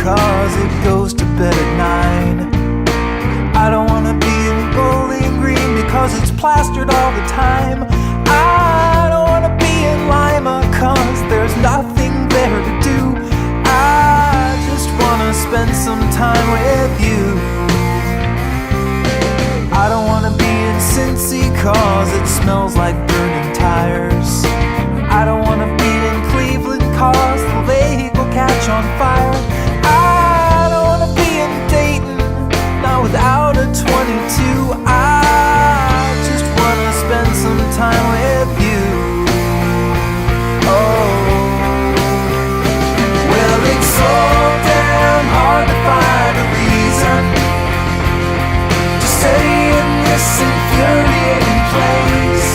cause it goes to bed at 9. I don't wanna be in Bowling Green because it's plastered all the time. I don't wanna be in Lima cause there's nothing there to do. I just wanna spend some time with you. I don't wanna be in Cincy cause it smells like burning tires. I don't wanna be in Cleveland cause the lake will catch on fire. I don't wanna be in Dayton, not without a 22. I just wanna spend some time with you. Oh, well, it's so damn hard to find a reason to stay in this infuriating place,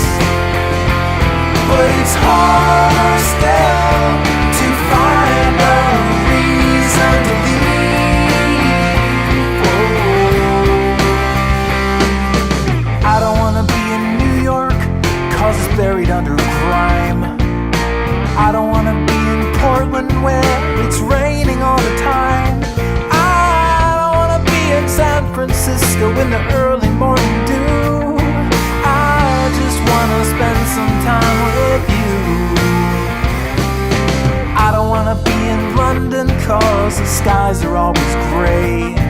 but it's harder still to find a reason to leave. Oh. I don't wanna be in New York cause it's buried under grime. I don't wanna be in Portland where it's raining all the time. I don't wanna be in San Francisco in the early morning dew. I just wanna spend some time with you. I don't wanna be in London cause the skies are always gray.